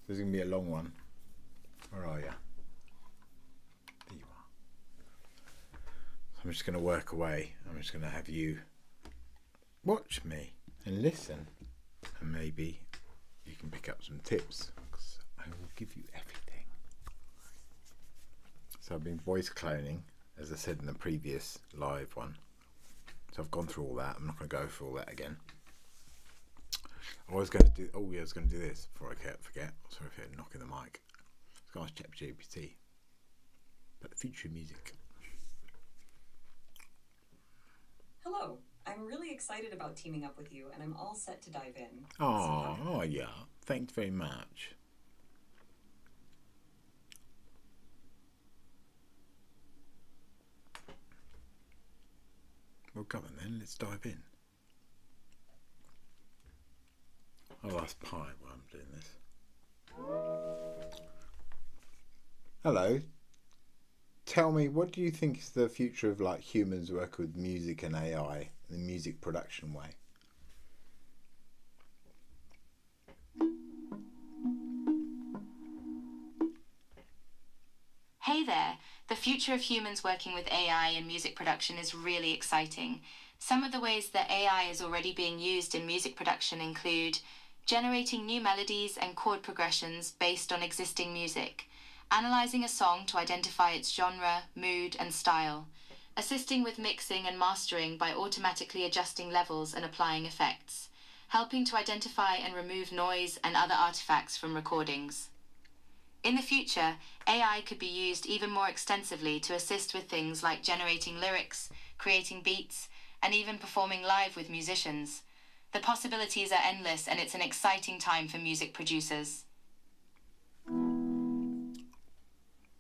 This is going to be a long one. Where are you? There you are. I'm just going to work away. I'm just going to have you watch me and listen. And maybe you can pick up some tips. Because I will give you everything. So I've been voice cloning, as I said in the previous live one. So I've gone through all that. I'm not going to go through all that again. I was going to do. Oh yeah, I was going to do this before I forget. Sorry if I'm knocking the mic. Let's go ask ChatGPT about the future of music. Hello, I'm really excited about teaming up with you, and I'm all set to dive in. Oh yeah, thanks very much. Well, come on then, let's dive in. I'll ask Pi while I'm doing this. Hello. Tell me, what do you think is the future of like humans working with music and AI in the music production way? Hey there! The future of humans working with AI in music production is really exciting. Some of the ways that AI is already being used in music production include generating new melodies and chord progressions based on existing music, analyzing a song to identify its genre, mood, and style, assisting with mixing and mastering by automatically adjusting levels and applying effects, helping to identify and remove noise and other artifacts from recordings. In the future, AI could be used even more extensively to assist with things like generating lyrics, creating beats, and even performing live with musicians. The possibilities are endless, and it's an exciting time for music producers.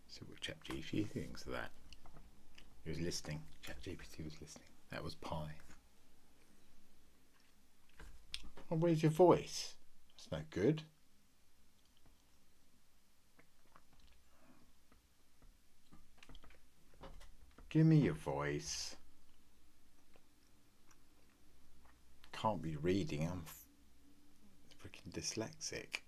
So what ChatGPT thinks of that? He was listening. ChatGPT was listening. That was Pi. Oh, where's your voice? That's no good. Give me your voice. Can't be reading. I'm freaking dyslexic.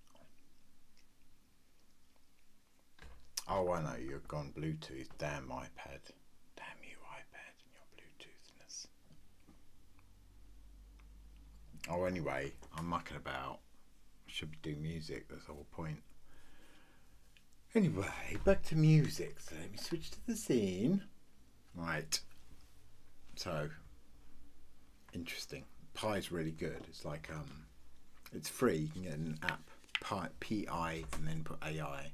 Oh, I know. You're gone Bluetooth. Damn iPad. Damn you, iPad, and your Bluetoothness. Oh, anyway, I'm mucking about. I should be doing music. That's the whole point. Anyway, back to music. So let me switch to the scene. Right. So, interesting. Pi's really good. It's like it's free. You can get an app, Pi, and then put AI,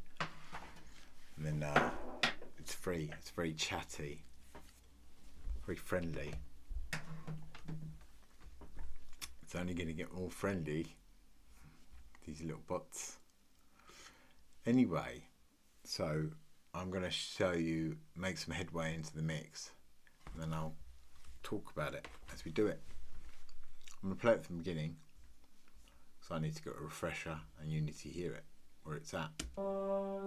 and then it's free. It's very chatty, very friendly. It's only going to get more friendly. These little bots. Anyway, so I'm going to show you, make some headway into the mix, and then I'll talk about it as we do it. I'm going to play it from the beginning, so I need to get a refresher, and you need to hear it, where it's at. Oh.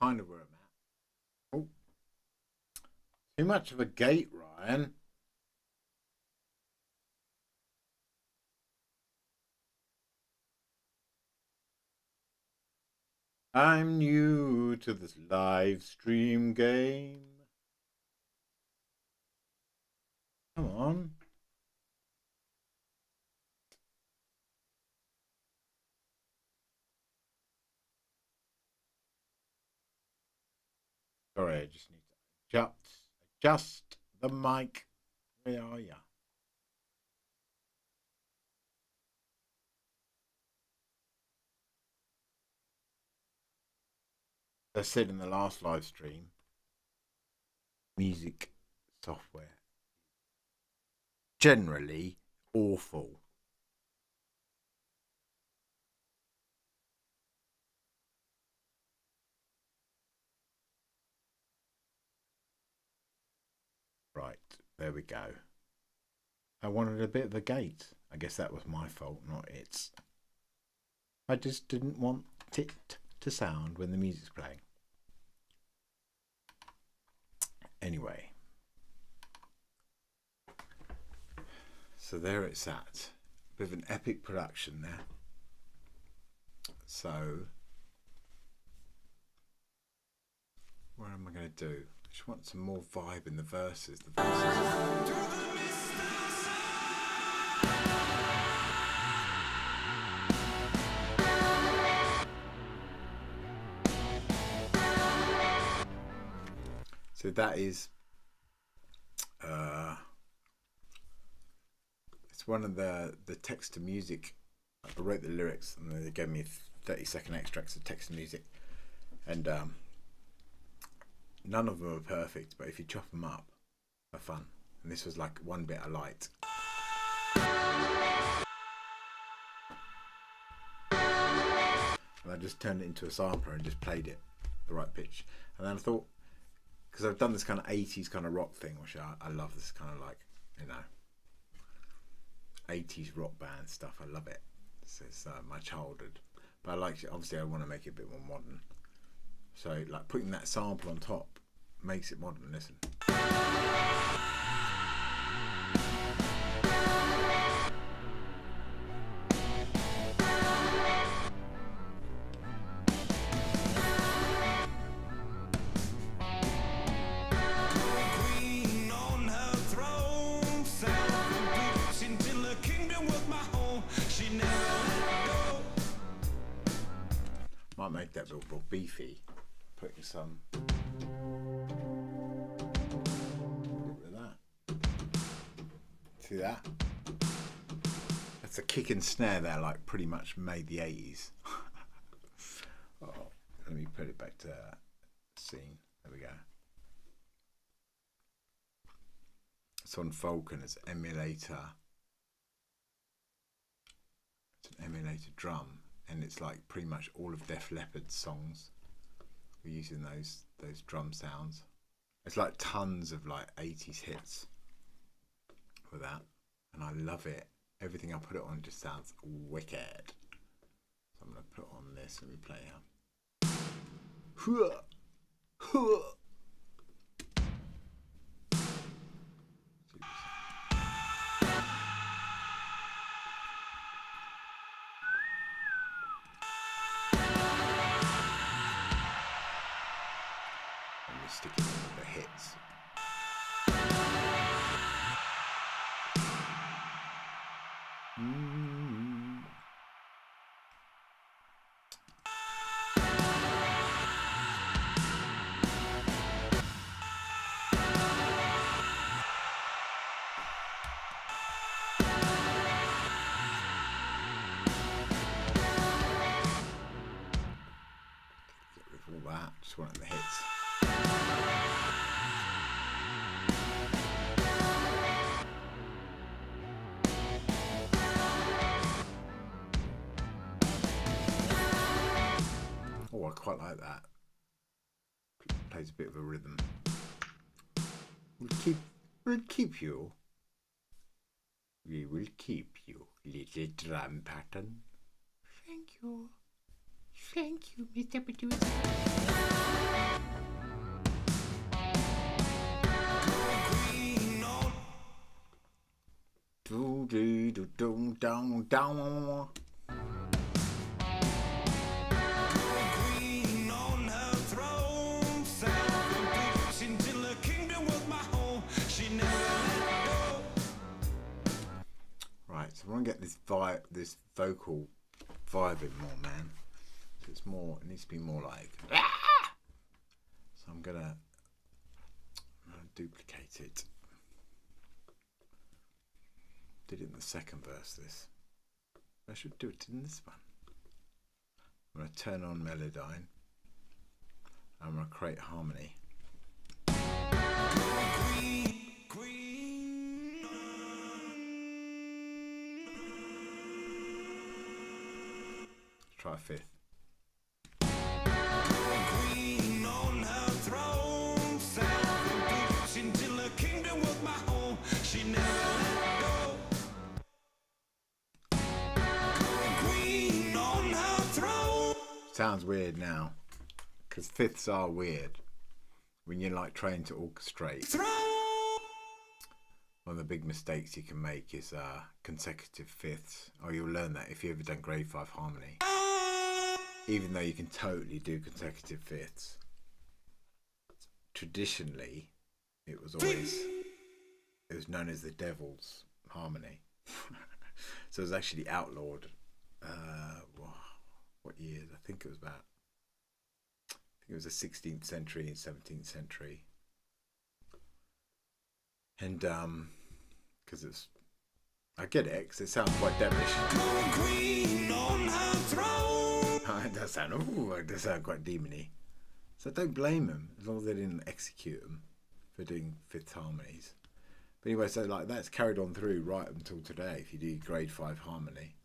kind of where I'm at. Oh, too much of a gate, Ryan. I'm new to this live stream game. Come on. Sorry, I just need to adjust the mic. Where are you? As I said in the last live stream, music software generally awful. Right, there we go. I wanted a bit of a gate. I guess that was my fault, not its. I just didn't want it to sound when the music's playing. Anyway. So there it's at. A bit of an epic production there. So, what am I going to do? I just want some more vibe in the verses. So that is it's one of the text to music. I wrote the lyrics and they gave me 30-second extracts of text to music, and none of them are perfect, but if you chop them up, they're fun. And this was like one bit I liked. And I just turned it into a sampler and just played it the right pitch. And then I thought, because I've done this kind of 80s kind of rock thing, which I love, this kind of like, 80s rock band stuff. I love it. It's my childhood. But I like it. Obviously, I want to make it a bit more modern. So, like, putting that sample on top makes it modern. Listen. Might make that a bit more beefy, putting some of that. See that? That's a kick and snare there, like pretty much made the 80s. Oh, let me put it back to scene. There we go. It's on Vulcan as emulator. It's an emulator drum. And it's like pretty much all of Def Leppard's songs. We're using those drum sounds. It's like tons of like 80s hits with that, and I love it. Everything I put it on just sounds wicked. So I'm gonna put on this and we play sticking with the hits. Get rid of all that, just want the hits. Oh, I quite like that. Plays a bit of a rhythm. We'll keep you. We will keep you, little drum pattern. Thank you. Thank you, Mr. Producer. Do do do do down down. Right, so I want to get this vocal vibing more, man. So it's more. It needs to be more like. Ah! So I'm gonna duplicate it. Did it in the second verse. This. I should do it in this one. I'm gonna turn on Melodyne. I'm gonna create harmony. Try a fifth. Queen on her throne, until the kingdom was my home. She never let go. Queen on her throne. Sounds weird now, because fifths are weird when you're like trying to orchestrate. One of the big mistakes you can make is consecutive fifths. Oh, you'll learn that if you've ever done grade 5 harmony. Even though you can totally do consecutive fifths, traditionally it was known as the devil's harmony. So it was actually outlawed. What years? I think it was the 16th century and 17th century. And because it's, I get it, because it sounds quite devilish. Queen on her throne. It does sound quite demony. So don't blame them as long as they didn't execute them for doing fifth harmonies. But anyway, so like that's carried on through right until today. If you do grade 5 harmony,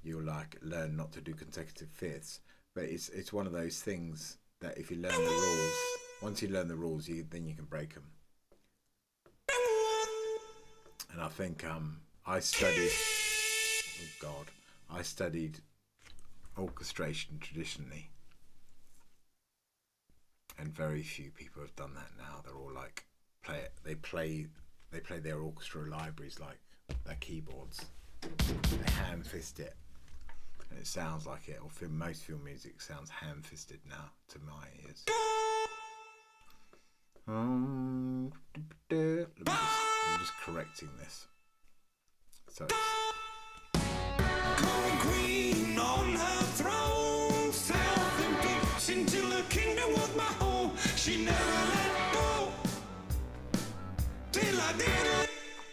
you'll like learn not to do consecutive fifths. But it's one of those things that if you learn the rules, once you learn the rules, then you can break them. And I think I studied orchestration traditionally, and very few people have done that now. They're all like they play their orchestra libraries like their keyboards. They hand-fist it, and it sounds like it. Or most film music sounds hand-fisted now to my ears. I'm just correcting this. So it's Queen on her throne, self-imposed until the kingdom was my home. She never let go till I did it.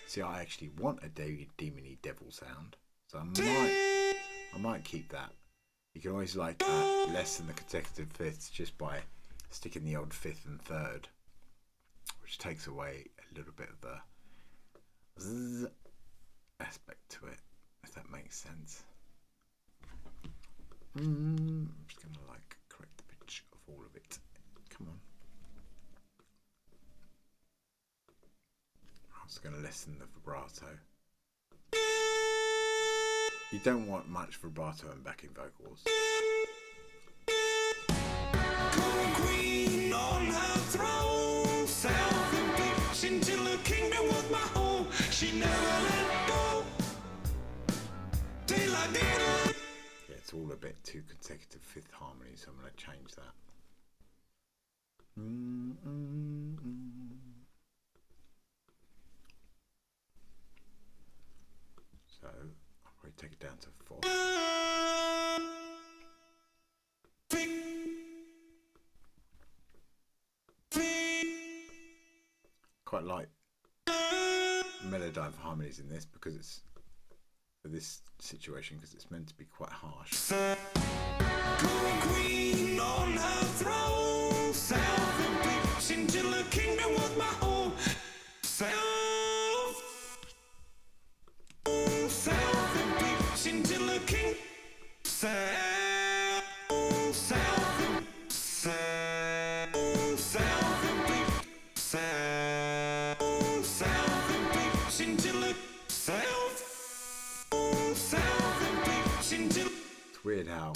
See, I actually want a demony devil sound, so I might keep that. You can always like lessen the consecutive fifths just by sticking the old fifth and third, which takes away a little bit of the zzz aspect to it, if that makes sense. I'm just going to like correct the pitch of all of it. Come on. I'm just going to lessen the vibrato. You don't want much vibrato and backing vocals. Queen on her throne, self-imposed until the kingdom was my home. She never let go till I did it. Yeah, it's all a bit too consecutive fifth harmony, so I'm going to change that. So I'll probably take it down to 4. Quite like Melodyne for harmonies in this because it's for this situation because it's meant to be quite harsh. Queen on her throne, self-imposed until the kingdom was my home. Self-imposed until the king. It's weird weird how.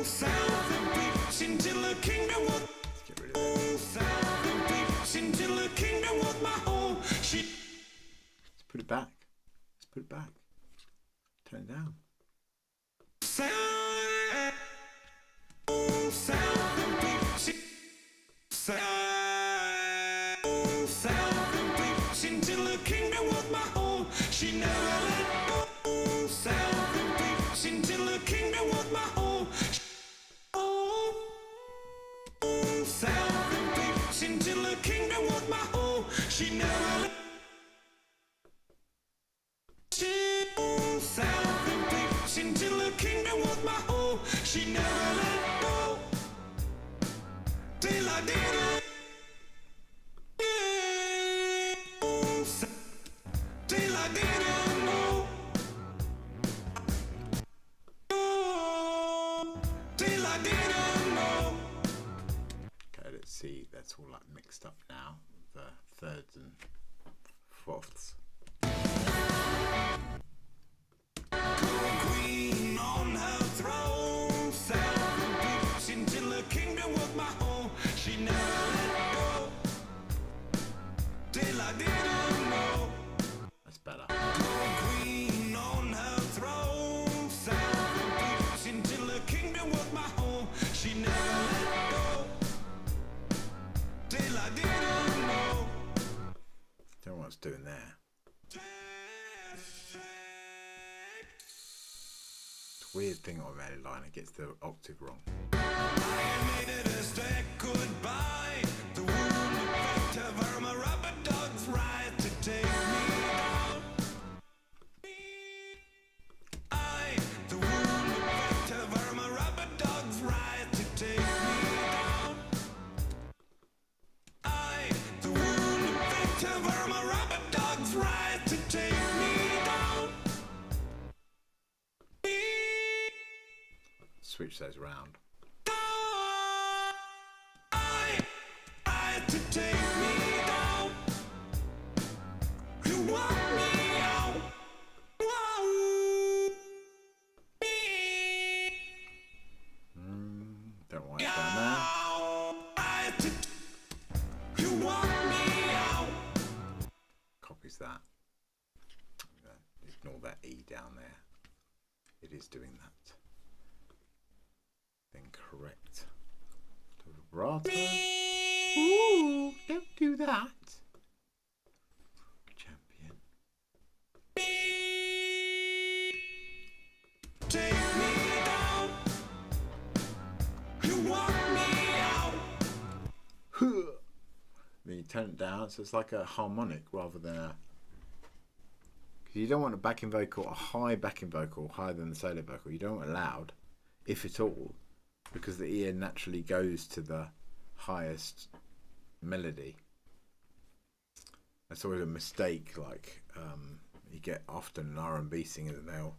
South and beach until the kingdom was. Let's get rid of it. South and beach until the kingdom was my home. She. Let's put it back. Let's put it back. Turn it down. South and beach. South and beach until the kingdom was my home. She never let go. South and beach until the kingdom was my home. South and beach until the kingdom was my home. She never let. South and beach until the kingdom was my home. She never let go. Till I didn't. Till I didn't know. Till I didn't know. Okay, let's see. That's all like mixed up now. The thirds and fourths. Queen on her throne. South and beach until the kingdom was my home. She never let go. Till I didn't know. That's better. Queen on her throne. South and beach until the kingdom was my home. She never let go. Till I didn't know. Don't know what it's doing there. It's a weird thing on that line. It gets the octave wrong. I made it a stack goodbye. The wound effect of her, my rubber dog's right to take me down. The wound effect of her, my rubber dog's right to take me down. The wound effect of her, my rubber dog's right to take me down. Switch those around. To take me down. You want me out. Don't know why it's done there. You want me out. Copies that. Ignore that E down there. It is doing that. Then correct. Vibrato. Ooh, don't do that. Champion. Take me down. You want me out. Then you turn it down, so it's like a harmonic rather than a. Because you don't want a backing vocal, a high backing vocal, higher than the solo vocal. You don't want it loud, if at all, because the ear naturally goes to the highest melody. That's always a mistake. Like you get often an R&B singer that they'll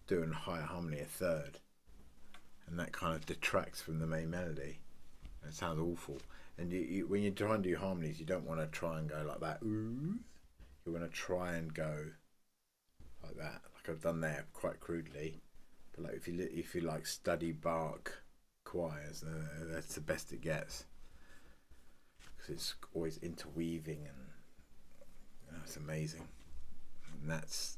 do in higher harmony a third, and that kind of detracts from the main melody. It sounds awful. And you when you try and do harmonies, you don't want to try and go like that. Ooh, you're going to try and go like that, like I've done there, quite crudely. But like if you like study Bach choirs, that's the best it gets. Because it's always interweaving, and it's amazing. And that's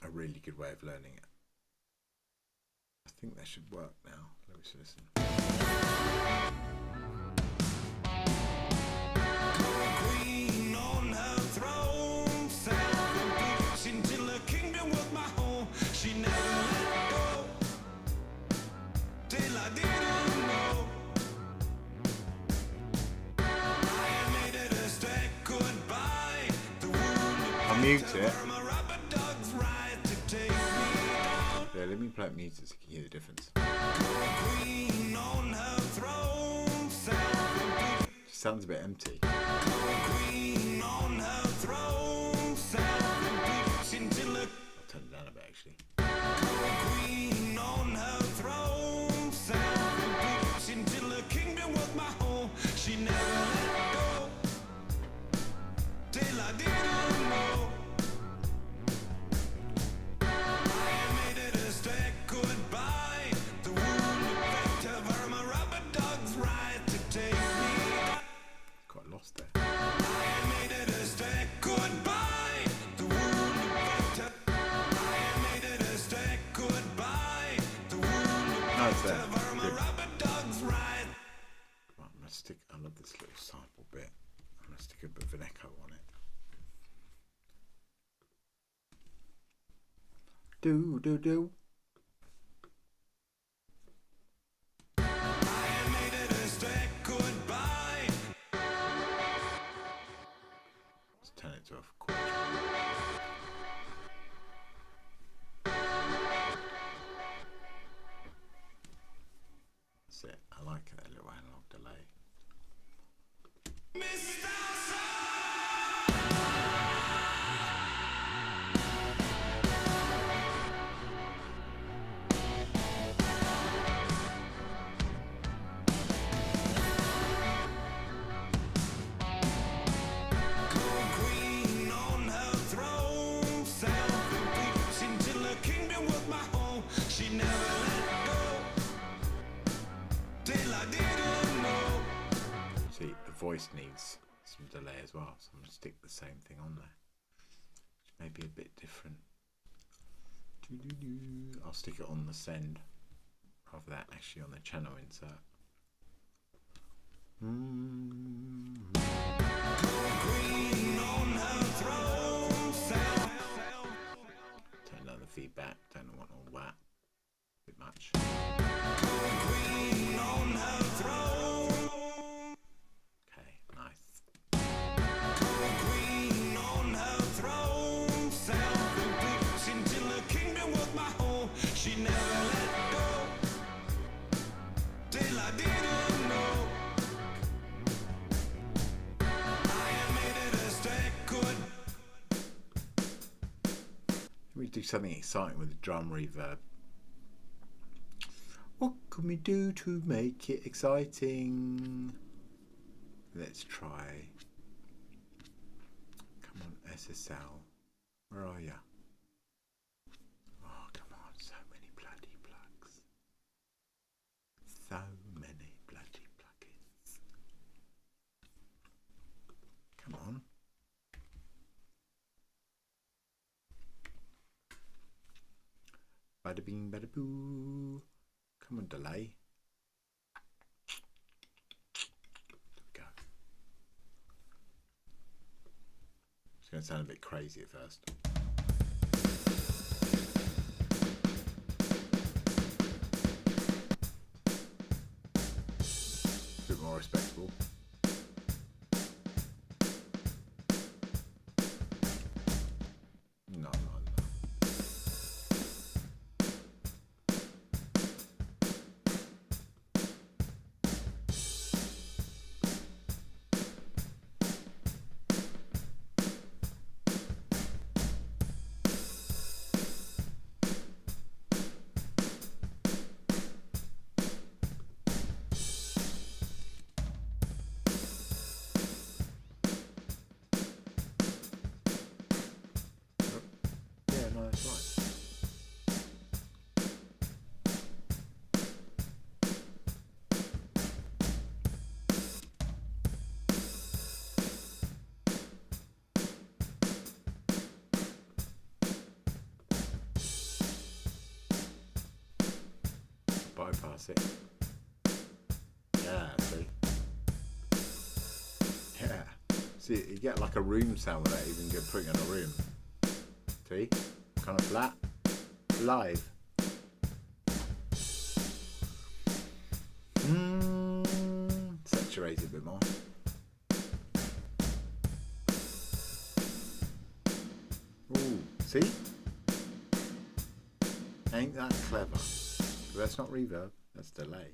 a really good way of learning it. I think that should work now. Let me just listen. Queen on her throne, South and beach until the kingdom was my home. She never let go. Till I didn't know. I made it a stack goodbye. The wound I'll mute it. my rubber dog's right to take me down. Yeah, let me play it muted so you can hear the difference. Queen on her throne, South and beach. It sounds a bit empty. Queen on her throne, South and beach until the I'll turn it down a bit actually. Queen on her throne, South and beach until the kingdom was my home. She never let go. Till I didn't know. I past there. I made it a stay goodbye. The wounded victor. I made it a stay goodbye. The wounded Nice there. victor from a Good. rubber dog's ride. Right, I'm gonna stick. I love this little sample bit. I'm gonna stick a bit of an echo on it. Do do do. I made it a stay goodbye. Let's turn it to a chord. That's it. I like that little analog delay. Queen on her throne, self-impeached until the kingdom was my home. She never let go till I didn't know. See, the voice needs some delay as well, so I'm going to stick the same thing on there, which may be a bit different. Doo-doo-doo. I'll stick it on the send rather than actually on the channel insert. Queen on her throne, Turn down the feedback, don't want all that. Bit much. queen on her throne, Okay, nice. queen on her throne, self-impeached until the kingdom was my home. She never let go till I didn't know. I made it a stay good. We do something exciting with the drum reverb. What can we do to make it exciting? Let's try. Come on, SSL. Where are ya? Oh, come on, so many bloody plugs. So many bloody plugins. Come on. Bada bing, bada boo. Come on, delay. There we go. It's going to sound a bit crazy at first. A bit more respectable. No, no, no. Yeah, no, that's right. Bypass it. Yeah, see? Yeah. See, you get like a room sound without even putting it in a room. See? Kind of flat. Live. Saturate it a bit more. Ooh, see? Ain't that clever? But that's not reverb, that's delay.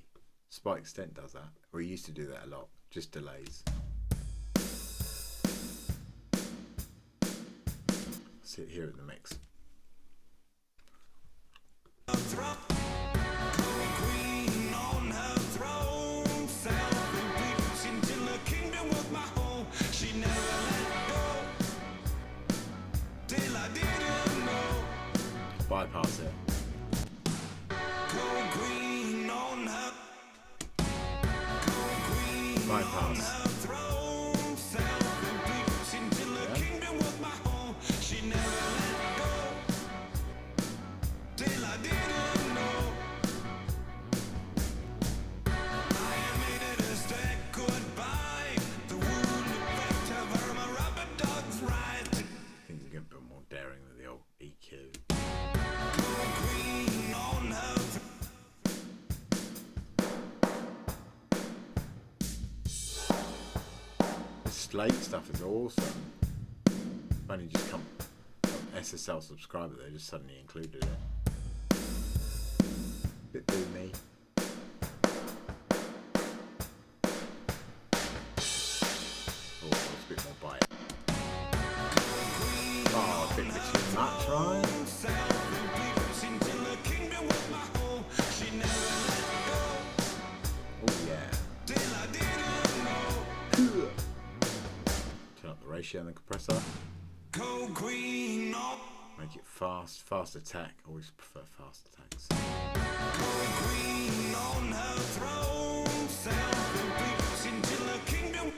Spike Stent does that, or he used to do that a lot, just delays. Sit here in the mix. Queen on her throne, self-impeached until the kingdom was my home. She never let go till I didn't know. Bypass it. Queen on her Bypass. throne, Slate stuff is awesome. I've only just come SSL subscriber, they just suddenly included it. Bit boomy. Oh, it's a bit more bite. Oh, a bit too much, right? Oh yeah. Turn up the ratio on the compressor. Make it fast attack. Always prefer fast attacks.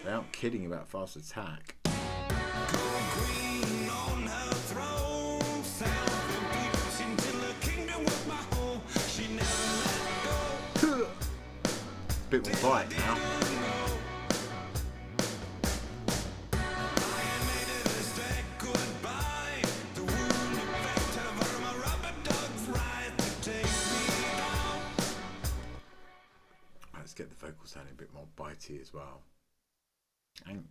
They aren't kidding about fast attack. Bit more bite now. Let's get the vocals sounding a bit more bitey as well. And a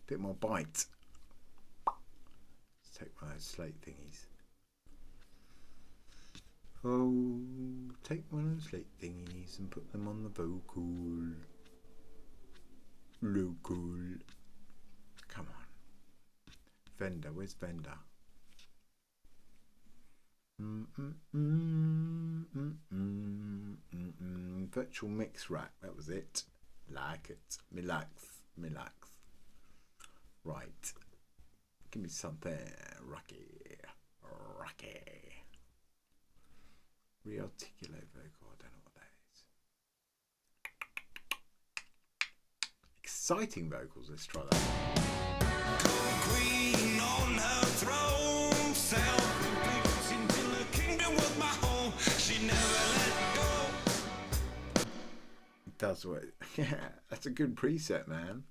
bit more bite. Let's take one of those slate thingies. Oh, take one of those slate thingies and put them on the vocal. Local. Come on. Vendor, where's Vendor? Virtual mix rack, that was it. Like it. Relax. Right. Give me something rocky. Rearticulate vocal, I don't know what that is. Exciting vocals, let's try that. Queen on her throne, self until the kingdom was my home. She never let go. It does what? Yeah, that's a good preset, man.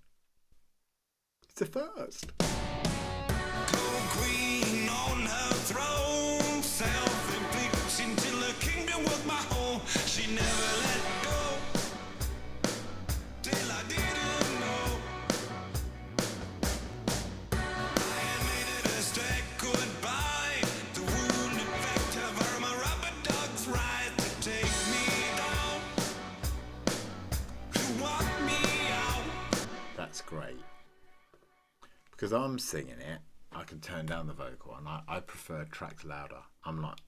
It's a first. Queen on her throne, self until the kingdom was my home. She never let go till I didn't know. I had made it a straight goodbye. The wounded vector for my rubber dog's right to take me down, to walk me out. That's great. Because I'm singing it, I can turn down the vocal, and I prefer tracks louder. I'm like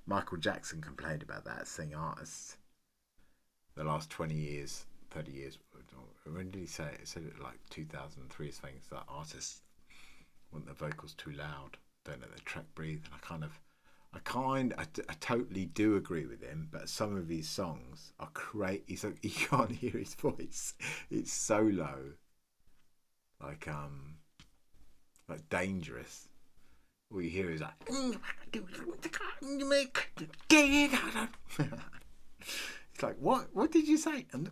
Michael Jackson complained about that, saying artists the last 20 years, 30 years, when did he say it? He said it like 2003 things that artists want their vocals too loud, don't let the track breathe. And I totally do agree with him, but some of his songs are crazy. He's like, you can't hear his voice. It's so low. Like Dangerous. All you hear is like, it's like, what did you say? And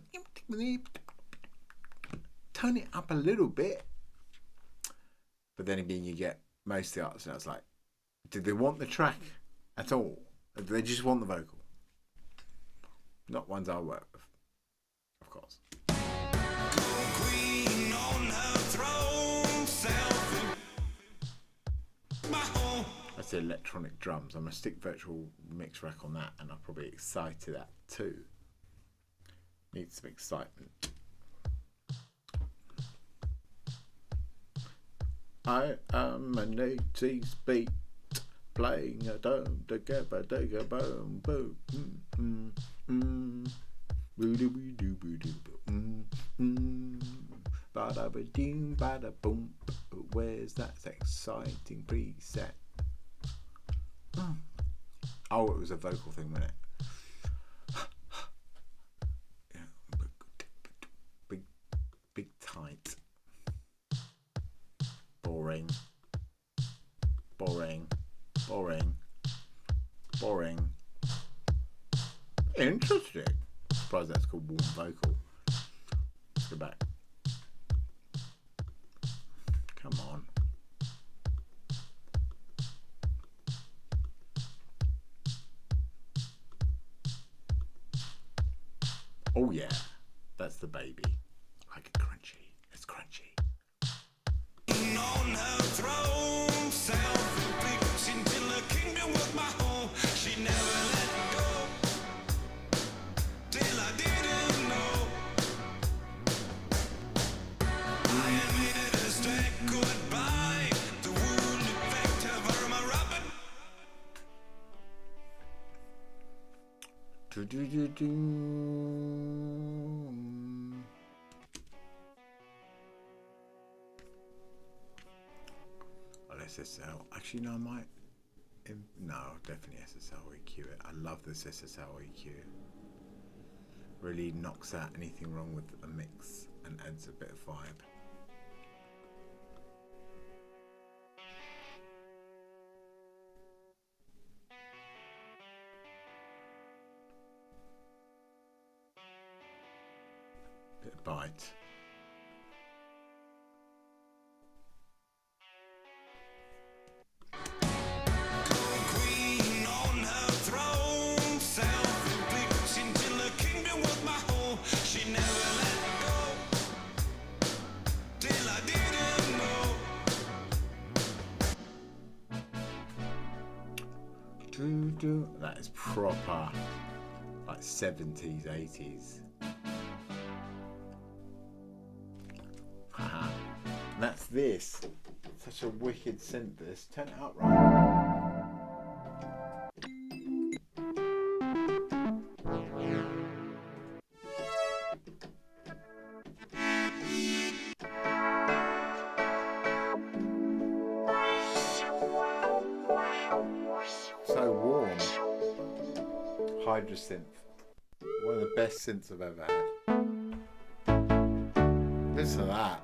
turn it up a little bit. But then again, you get most of the artists, and I was like, did they want the track at all? Or do they just want the vocal? Not ones I work with, of course. Queen on her throne, that's the electronic drums. I'm going to stick virtual mix rack on that, and I'll probably excite to that too. Needs some excitement. I am an 80s beat, playing a dome together, take a boom, boom, bada ba-ding, bada boom. Where's that exciting preset? Oh, it was a vocal thing, wasn't it? Big tight. Boring. Interesting. Surprised that's called warm vocal. Let's go back. Come on. Oh yeah, that's the baby. Like it crunchy. It's crunchy. SSL. Actually, no, I might. No, definitely SSL EQ it. I love this SSL EQ. Really knocks out anything wrong with a mix and adds a bit of vibe. Bit of bite. Queen on her throne, self-inflicted till the kingdom was my home. She never let go till I didn't know. That is proper, like 70s, 80s. Haha. That's this. Such a wicked synth. This. Turn it up, right? So warm. Hydrosynth. One of the best synths I've ever had. Listen to that.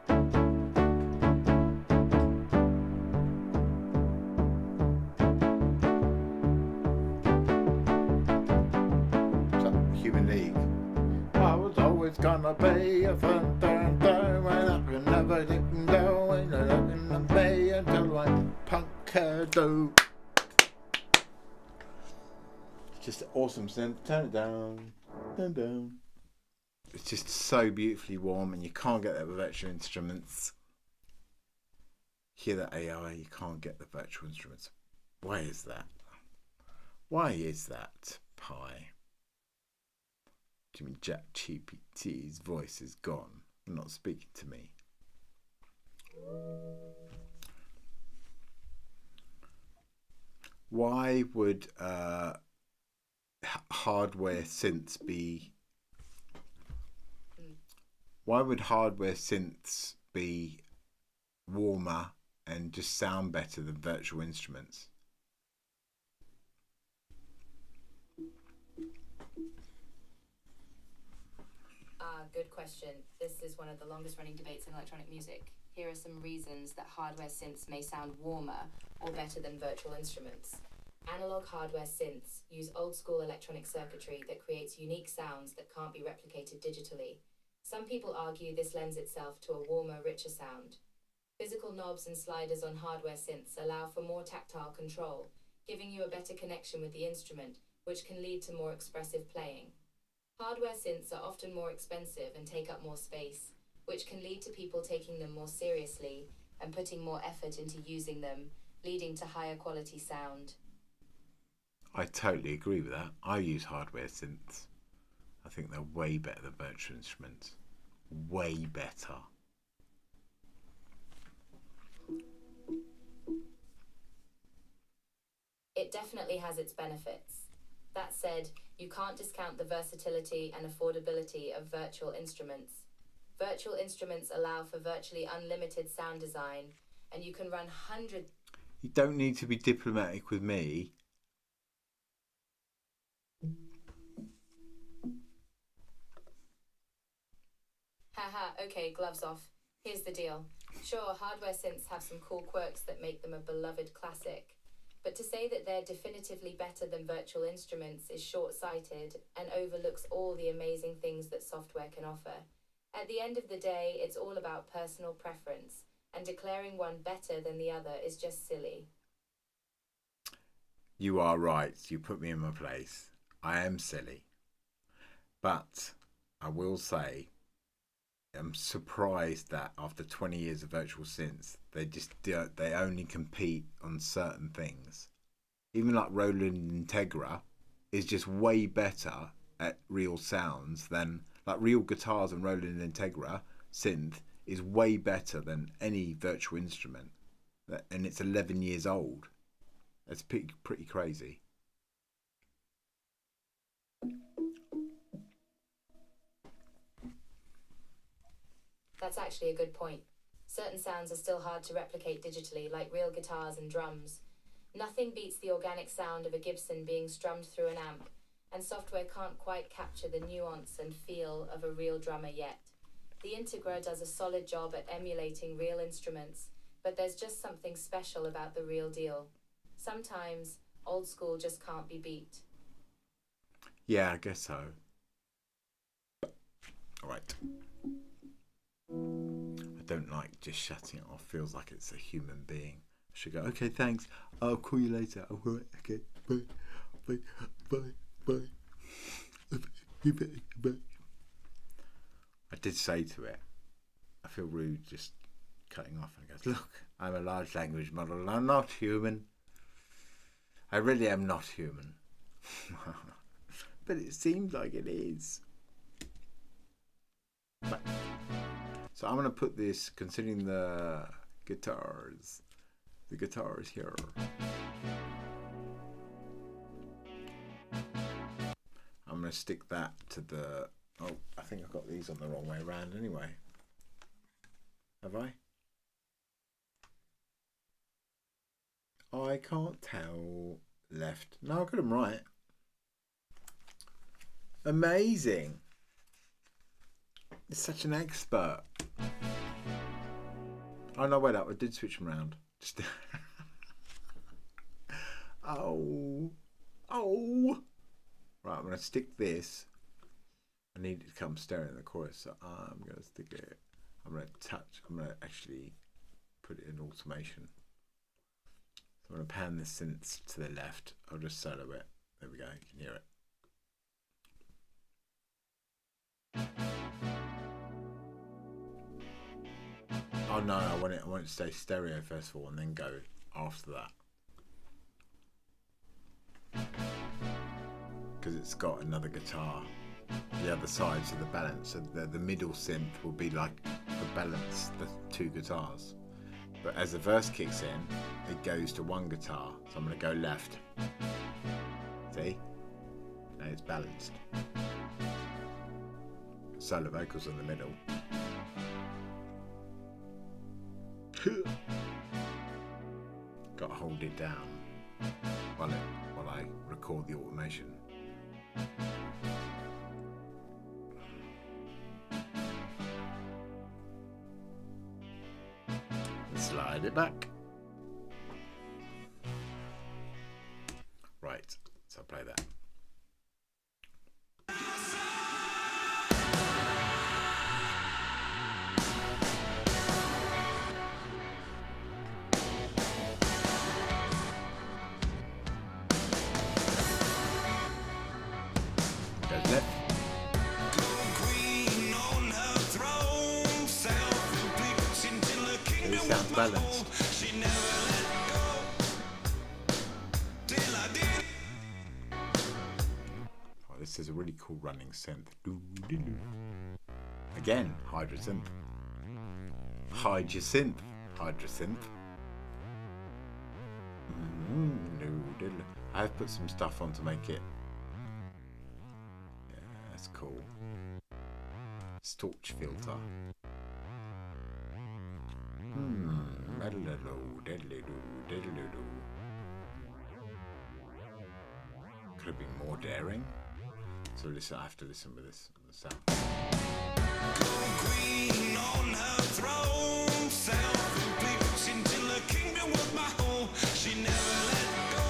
Human League. I was always gonna be a fun thing, and I can never let go, and I'm gonna be until I punk her do. Just awesome synth. Turn it down. Turn down. It's just so beautifully warm, and you can't get that with virtual instruments. Hear that AI, you can't get the virtual instruments. Why is that? Why is that, Pi? Do you mean ChatGPT's voice is gone? Not speaking to me. Why would hardware synths be? Why would hardware synths be warmer and just sound better than virtual instruments? Good question. This is one of the longest running debates in electronic music. Here are some reasons that hardware synths may sound warmer or better than virtual instruments. Analog hardware synths use old school electronic circuitry that creates unique sounds that can't be replicated digitally. Some people argue this lends itself to a warmer, richer sound. Physical knobs and sliders on hardware synths allow for more tactile control, giving you a better connection with the instrument, which can lead to more expressive playing. Hardware synths are often more expensive and take up more space, which can lead to people taking them more seriously and putting more effort into using them, leading to higher quality sound. I totally agree with that. I use hardware synths. I think they're way better than virtual instruments. Way better. It definitely has its benefits. That said, you can't discount the versatility and affordability of virtual instruments. Virtual instruments allow for virtually unlimited sound design, and you can run hundreds. You don't need to be diplomatic with me. Haha, okay, gloves off. Here's the deal. Sure, hardware synths have some cool quirks that make them a beloved classic. But to say that they're definitively better than virtual instruments is short-sighted and overlooks all the amazing things that software can offer. At the end of the day, it's all about personal preference, and declaring one better than the other is just silly. You are right. You put me in my place. I am silly. But I will say, I'm surprised that after 20 years of virtual synths, they only compete on certain things. Even like Roland Integra is just way better at real sounds than like real guitars, and Roland Integra synth is way better than any virtual instrument. And it's 11 years old. That's pretty crazy. That's actually a good point. Certain sounds are still hard to replicate digitally, like real guitars and drums. Nothing beats the organic sound of a Gibson being strummed through an amp, and software can't quite capture the nuance and feel of a real drummer yet. The Integra does a solid job at emulating real instruments, but there's just something special about the real deal. Sometimes, old school just can't be beat. Yeah, I guess so. All right. I don't like just shutting it off. Feels like it's a human being. I should go, okay, thanks. I'll call you later. All right, okay. Bye. Bye. Bye. Bye. Bye. I did say to it, I feel rude just cutting off, and it goes, look, I'm a large language model and I'm not human. I really am not human. But it seems like it is. Right. So I'm going to put this, considering the guitars here. I'm going to stick that to the, oh, I think I've got these on the wrong way around anyway. Have I? I can't tell. Left. No, I got them right. Amazing. You're such an expert. Oh no, wait up. I did switch them around. Just oh. Right, I'm going to stick this. I need it to come stereo in the chorus, so I'm going to stick it. I'm going to actually put it in automation. So I'm going to pan the synths to the left. I'll just solo it. There we go, you can hear it. Oh no, I want it to stay stereo first of all and then go after that. Because it's got another guitar the other side, so the balance, so the middle synth will be like the balance, the two guitars. But as the verse kicks in, it goes to one guitar, so I'm going to go left. See? Now it's balanced. Solo vocals in the middle. Got to hold it down while I record the automation. Slide it back. Right, so I'll play that. Goes left. It sounds balanced. Oh, this is a really cool running synth. Again, hydrosynth. Hydrosynth. I've put some stuff on to make it. Yeah, that's cool. Torch filter. Could have been more daring. So listen, I have to listen with this sound. Queen on her throne, self-inflicted till the kingdom was my home. She never let go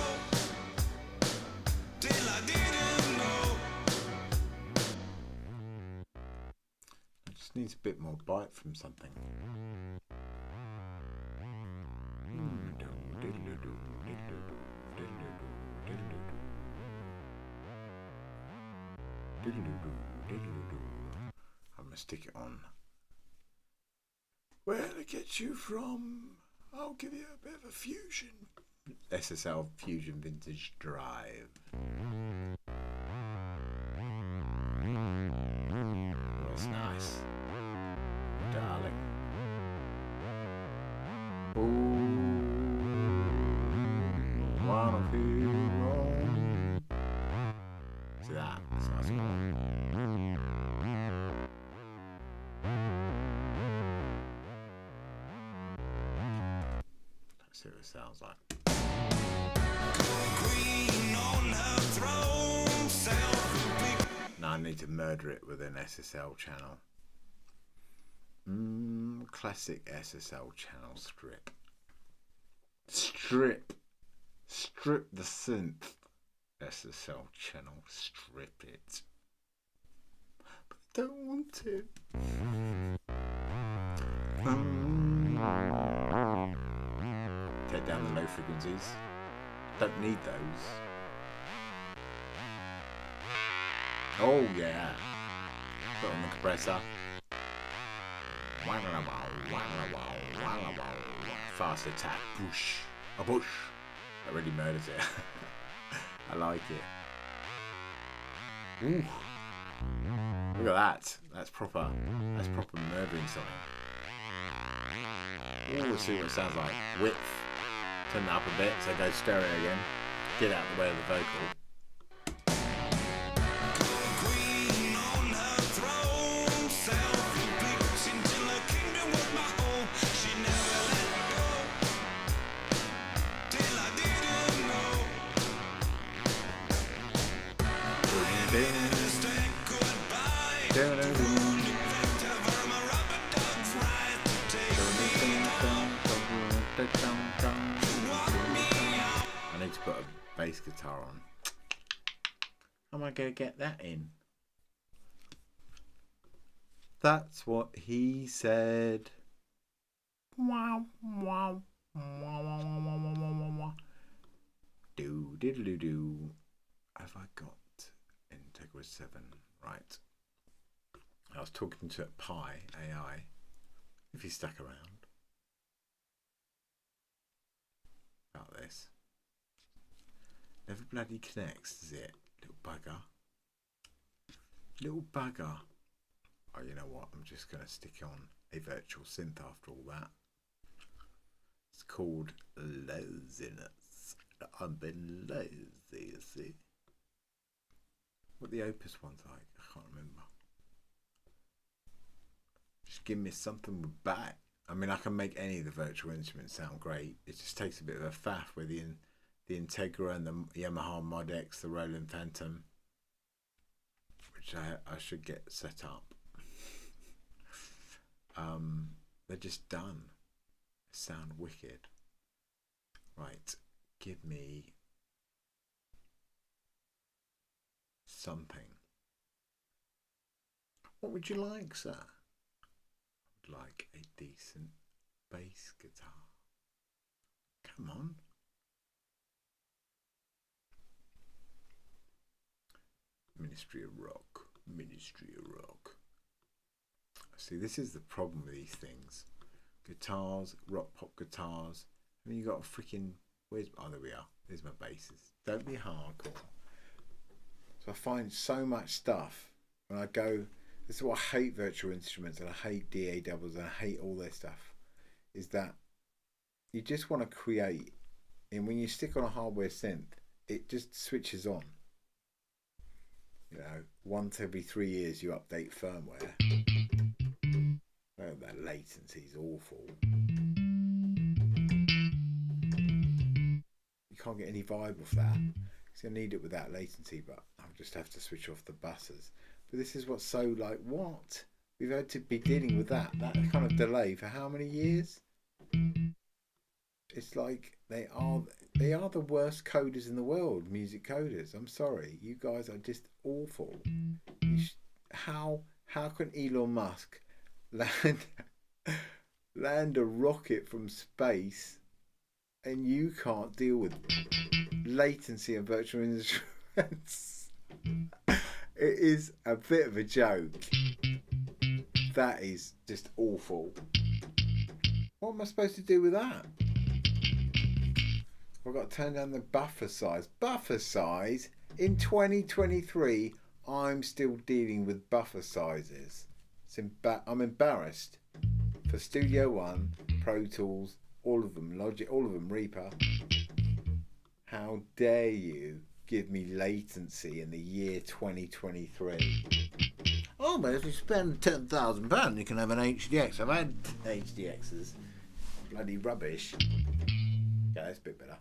till I didn't know. It just needs a bit more bite from something. I'm gonna stick it on. Where to get you from? I'll give you a bit of a fusion. SSL Fusion Vintage Drive. That's nice, darling. One of you. See that? That's nice. Let's see what it sounds like. Queen on her throne, self-pick. Now I need to murder it with an SSL channel. Classic SSL channel strip. Strip the synth. SSL channel, strip it. But I don't want to. Take down the low frequencies. Don't need those. Oh yeah. Put on the compressor. Fast attack. Push. A push. That really murders it. I like it. Ooh. Look at that. That's proper murdering something. Ooh, let's see what it sounds like. Width. Turn that up a bit so it goes stereo again. Get out of the way of the vocal. Queen on her throne, self-picked until her kingdom was my home. She never let go till I didn't know. Say goodbye. From a rubber duck's right to I need to put a bass guitar on. How am I going to get that in? That's what he said. Wow, wow, wow, wow, wow, wow, wow, wow. Do diddly do. Have I got Integra 7? Right. I was talking to Pi AI. If he stuck around. About this. Never bloody connects, does it? Little bugger. Little bugger. Oh, you know what? I'm just going to stick on a virtual synth after all that. It's called laziness. I've been lazy, you see. What the Opus one's like, I can't remember. Just give me something with back. I mean, I can make any of the virtual instruments sound great. It just takes a bit of a faff with the Integra and the Yamaha Mod X, the Roland Phantom, which I should get set up. They're just done. They sound wicked. Right, give me something. What would you like, sir? I would like a decent bass guitar. Come on. Ministry of Rock. Ministry of Rock. See, this is the problem with these things. Guitars, rock pop guitars. I mean, you got a freaking... Where's... Oh, there we are. There's my basses. Don't be hardcore. So I find so much stuff when I go... This is what I hate virtual instruments, and I hate DA doubles, and I hate all their stuff. Is that you just want to create, and when you stick on a hardware synth, it just switches on. You know, once every 3 years you update firmware. Oh, that latency's awful. You can't get any vibe off that. So I need it without latency, but I'll just have to switch off the buses. But this is what's so like, what? We've had to be dealing with that kind of delay for how many years? It's like they are the worst coders in the world, music coders. I'm sorry, you guys are just awful. How can Elon Musk land a rocket from space and you can't deal with latency and virtual instruments? It is a bit of a joke. That is just awful. What am I supposed to do with that? I've got to turn down the buffer size. Buffer size? In 2023, I'm still dealing with buffer sizes. I'm embarrassed. For Studio One, Pro Tools, all of them, Logic, all of them, Reaper. How dare you give me latency in the year 2023? Oh, but if you spend £10,000, you can have an HDX. I've had HDXs. Bloody rubbish. Yeah, that's a bit better.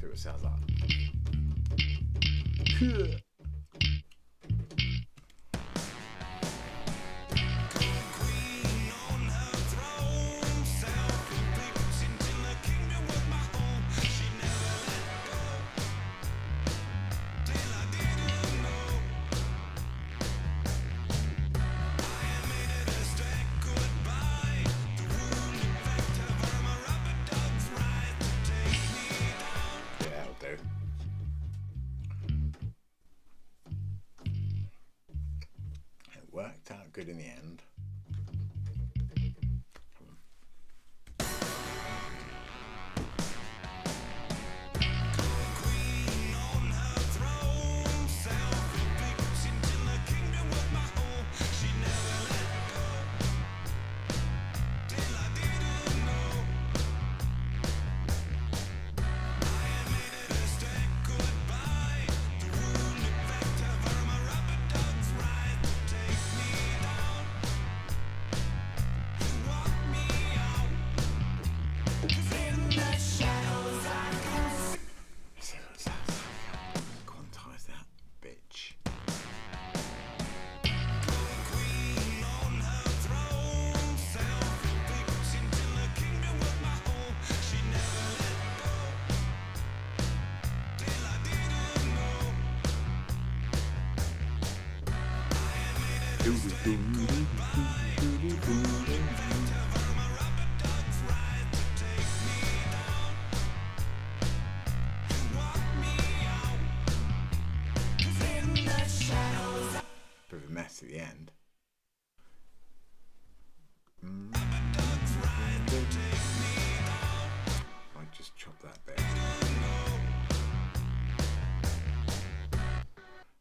See what it sounds like. Worked out good in the end. Bit of a mess at the end. I just chop that bit.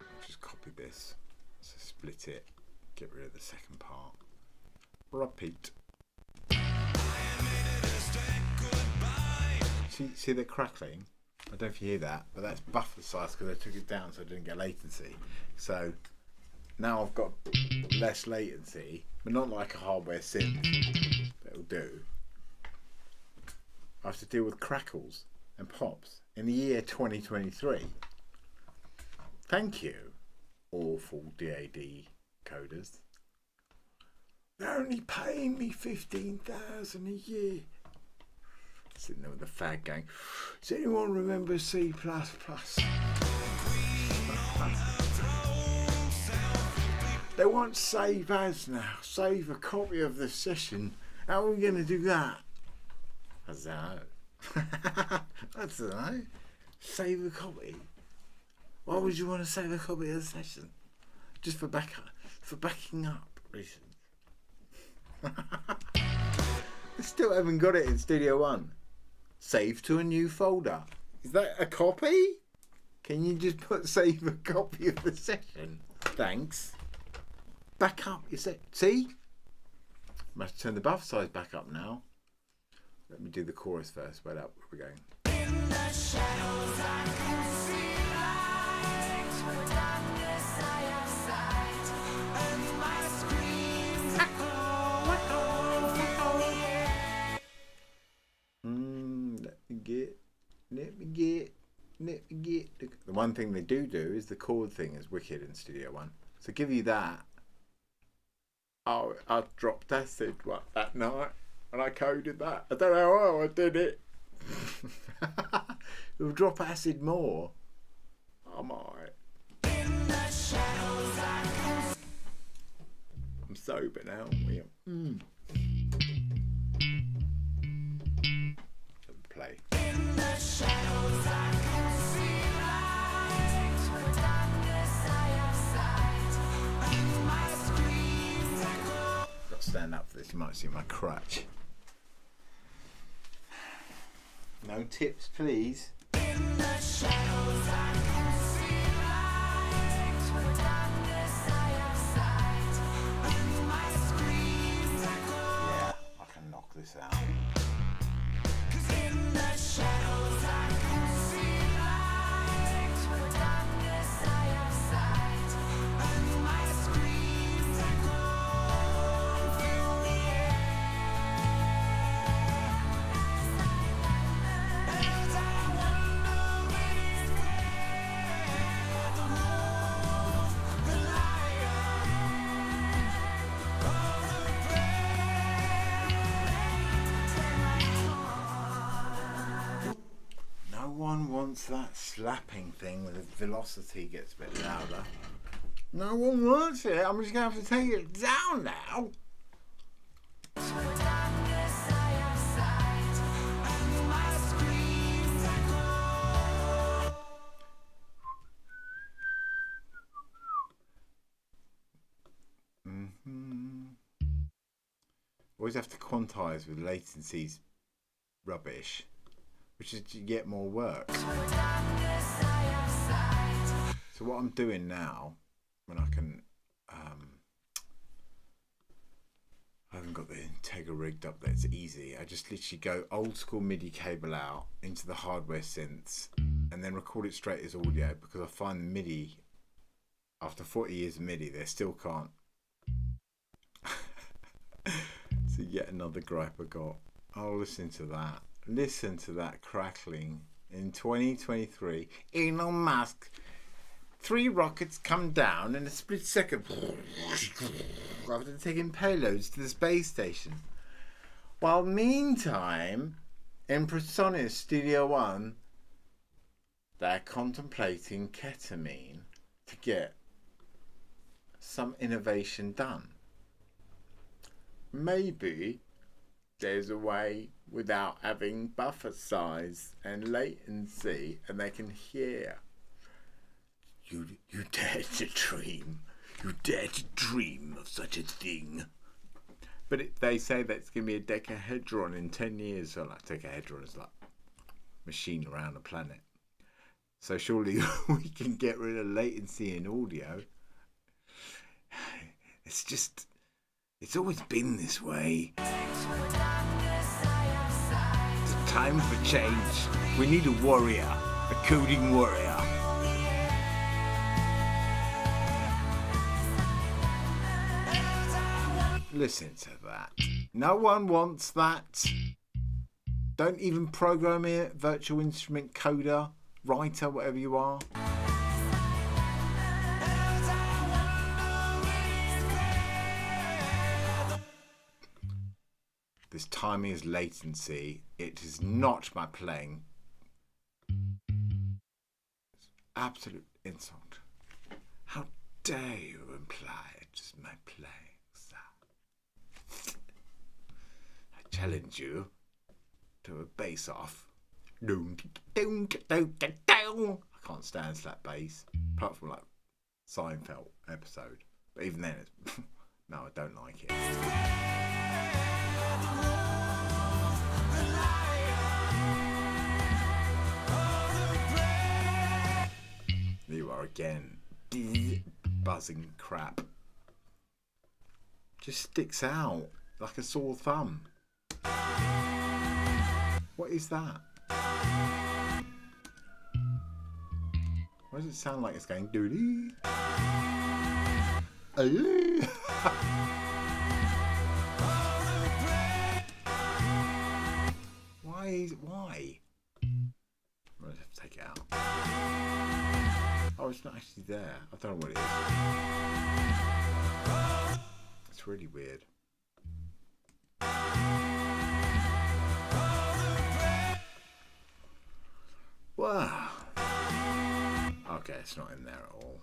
I'll just copy this. So split it. Get rid of the second part. Repeat. See the crackling? I don't know if you hear that, but that's buffer size because I took it down so I didn't get latency. So now I've got less latency, but not like a hardware synth. That'll do. I have to deal with crackles and pops in the year 2023. Thank you, awful DAD coders. They're only paying me $15,000 a year. Sitting there with the fag gang. Does anyone remember C++? They want save as now. Save a copy of the session. How are we going to do that? I don't know. I don't know. Save a copy. Why would you want to save a copy of the session? Just for backing up reasons. I still haven't got it in Studio One. Save to a new folder. Is that a copy? Can you just put save a copy of the session? Thanks. Back up, you say. See? I must turn the buffer size back up now. Let me do the chorus first. Wait up, where are we going? In the shadows I can see light. For darkness I have sight. And my screams echo. Let me get. The one thing they do is the chord thing is wicked in Studio One. So give you that. Oh, I dropped acid that night and I coded that. I don't know how I did it. We'll drop acid more. I might. In the shadows I can... I'm sober now. Play. In the shadows I can see light. For darkness I have sight. And my screams echo. Got to stand up for this. You might see my crutch. No tips, please. In the shadows I can see light. For darkness I have sight. And my screams echo. Yeah, I can knock this out. In the shadows I can see light. For darkness I have sight. And my screams wants that slapping thing where the velocity gets a bit louder. No one wants it. I'm just going to have to take it down now. Always have to quantize with latency's rubbish, which is to get more work. So what I'm doing now, when I can, I haven't got the Integra rigged up there, it's easy. I just literally go old school MIDI cable out into the hardware synths and then record it straight as audio, because I find the MIDI, after 40 years of MIDI, they still can't. So yet another gripe I got. Oh, listen to that. Listen to that crackling. In 2023, Elon Musk, 3 rockets come down in a split second after taking payloads to the space station. While meantime, in Presonus Studio One, they're contemplating ketamine to get some innovation done. Maybe there's a way without having buffer size and latency, and they can hear. You dare to dream. You dare to dream of such a thing. But they say that it's going to be a decahedron in 10 years. So like decahedron is like machine around the planet. So surely we can get rid of latency in audio. It's always been this way. It's a time for change. We need a warrior, a coding warrior. Listen to that. No one wants that. Don't even program it, virtual instrument coder, writer, whatever you are. This timing is latency. It is not my playing. It's absolute insult. How dare you imply it is my playing, sir? I challenge you to a bass off. I can't stand slap bass, apart from like Seinfeld episode. But even then, it's no, I don't like it. There you are again. Buzzing crap. Just sticks out like a sore thumb. What is that? Why does it sound like it's going doo-doo? Why? I'm gonna have to take it out. Oh, it's not actually there. I don't know what it is. It's really weird. Wow. Okay, it's not in there at all.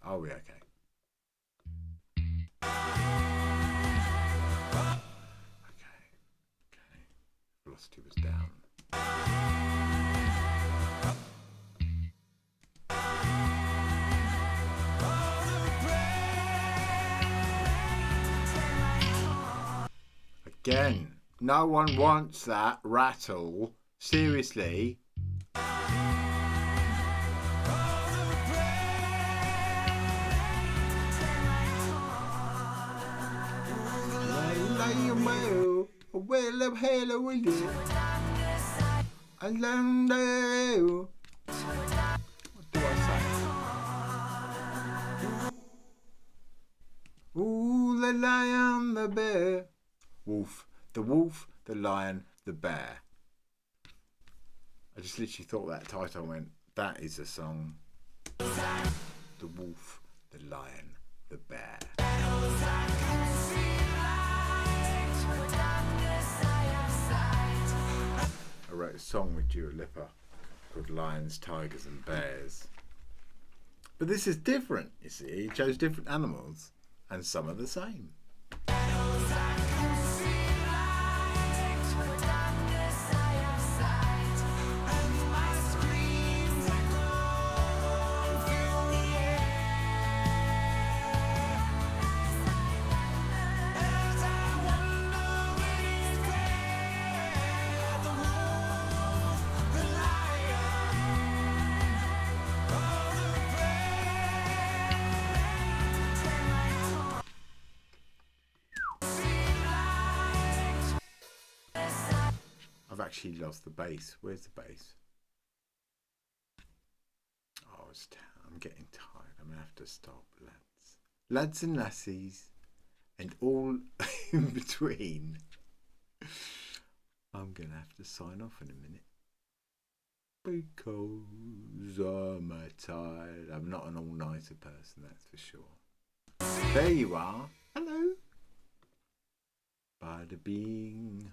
Oh, yeah, okay. Okay. Velocity was down. Again, no one wants that rattle. Seriously. Well, hello, will you? What do I say? Ooh, the lion, the bear. Wolf, the lion, the bear. I just literally thought that title and went, that is a song. The wolf, the lion, the bear. wrote a song with Dua Lipa called Lions, Tigers and Bears. But this is different, you see. He chose different animals and some are the same. I've actually lost the bass. Where's the bass? Oh, I'm getting tired. I'm going to have to stop, lads. Lads and lassies. And all in between. I'm going to have to sign off in a minute. Because I'm tired. I'm not an all-nighter person, that's for sure. There you are. Hello. Bada bing.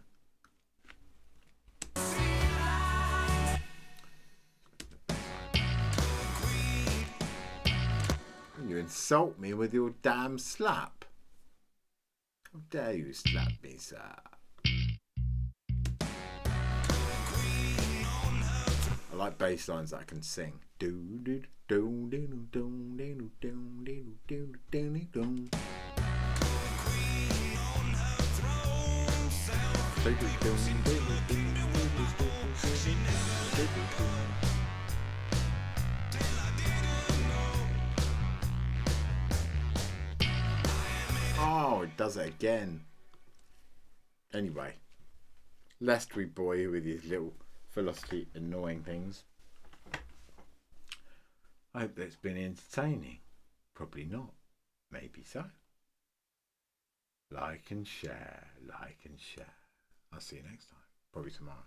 You insult me with your damn slap. How dare you slap me, sir? I like bass lines that I can sing. Do do do do do do do do do do do. Oh, it does it again. Anyway, Lestry boy with his little philosophy annoying things. I hope that's been entertaining. Probably not. Maybe so. Like and share, like and share. I'll see you next time. Probably tomorrow.